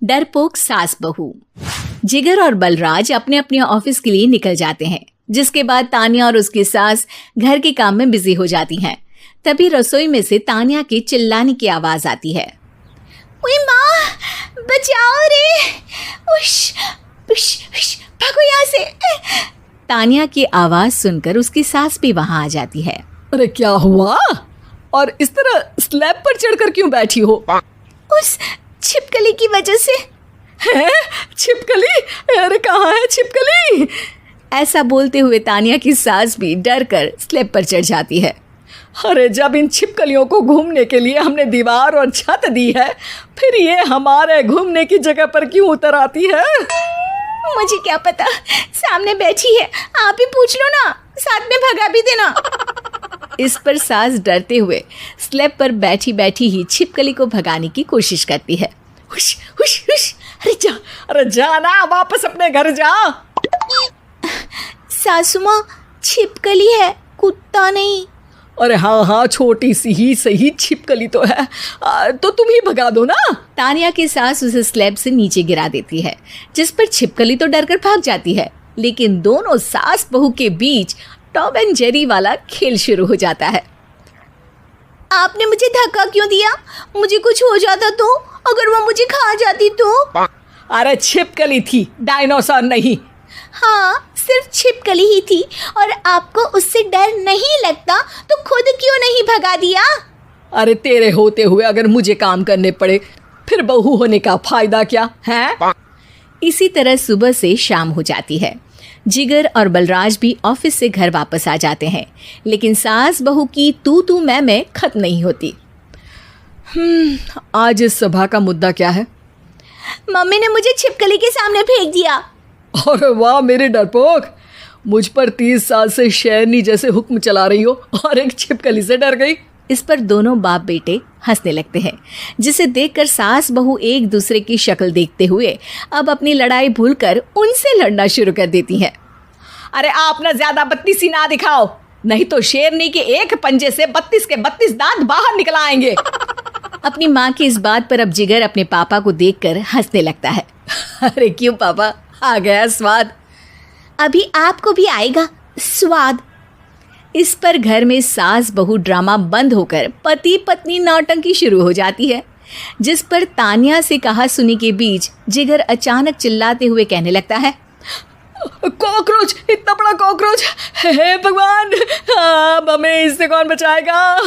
डरपोक सास बहू। जिगर और बलराज अपने अपने ऑफिस के लिए निकल जाते हैं, जिसके बाद तानिया और उसकी सास घर के काम में बिजी हो जाती हैं। तभी रसोई में से तानिया के चिल्लाने की आवाज आती है। ओए माँ, बचाओ रे, उश, उश, उश, भागो यहाँ से। तानिया की आवाज सुनकर उसकी सास भी वहां आ जाती है। अरे क्या हुआ? और इस तरह स्लैब पर चढ़कर क्यों बैठी हो? उस छिपकली की वजह से। है? छिपकली? अरे कहाँ है छिपकली? ऐसा बोलते हुए तानिया की सास भी डर कर स्लैब पर चढ़ जाती है। अरे जब इन छिपकलियों को घूमने के लिए हमने दीवार और छत दी है, फिर ये हमारे घूमने की जगह पर क्यों उतर आती है? मुझे क्या पता, सामने बैठी है, आप ही पूछ लो ना, साथ में भगा भी देना। इस पर सास डरते हुए स्लैब पर बैठी बैठी ही छिपकली को भगाने की कोशिश करती है। हुश, हुश, हुश, अरे जा ना, वापस अपने घर जा। सासू माँ, छिपकली है, कुत्ता नहीं। अरे हाँ, छोटी सी ही सही छिपकली तो है, तो तुम ही भगा दो ना। तानिया की सास उसे स्लैब से नीचे गिरा देती है, जिस पर छिपकली तो डरकर भाग जाती है। लेकिन दोनों सास बहू के बीच टॉम एंड जेरी वाला खेल शुरू हो जाता है। आपने मुझे धक्का क्यों दिया? मुझे कुछ हो जाता तो? अगर वो मुझे खा जाती तो? अरे छिपकली थी, डायनासोर नहीं। हाँ, सिर्फ छिपकली ही थी, और आपको उससे डर नहीं लगता तो खुद क्यों नहीं भगा दिया? अरे तेरे होते हुए अगर मुझे काम करने पड़े, फिर बहू होने का फायदा क्या है? इसी तरह सुबह से शाम हो जाती है। जिगर और बलराज भी ऑफिस से घर वापस आ जाते हैं, लेकिन सास बहू की तू मैं खत्म नहीं होती। आज इस सभा का मुद्दा क्या है? मम्मी ने मुझे छिपकली के सामने फेंक दिया। अरे वाह मेरे डरपोक, मुझ पर 30 साल से शेरनी जैसे हुक्म चला रही हो और एक छिपकली से डर गई। इस पर दोनों बाप बेटे हंसने लगते हैं, जिसे देखकर सास बहू एक दूसरे की शक्ल देखते हुए अब अपनी लड़ाई भूलकर उनसे लड़ना शुरू कर देती हैं। अरे आप ना ज्यादा बत्तीसी ना दिखाओ, नहीं तो शेरनी के एक पंजे से 32 के 32 दांत बाहर निकल आएंगे। अपनी माँ की इस बात पर अब जिगर अपने पापा को देखकर हंसने लगता है। अरे क्यों पापा, आ गया स्वाद। अभी आपको भी आएगा स्वाद। इस पर घर में सास बहू ड्रामा बंद होकर पति पत्नी नौटंकी शुरू हो जाती है, जिस पर तानिया से कहा सुनी के बीच जिगर अचानक चिल्लाते हुए कहने लगता है। कॉकरोच, इतना बड़ा कॉकरोच, हे भगवान, अब हमें इससे कौन बचाएगा?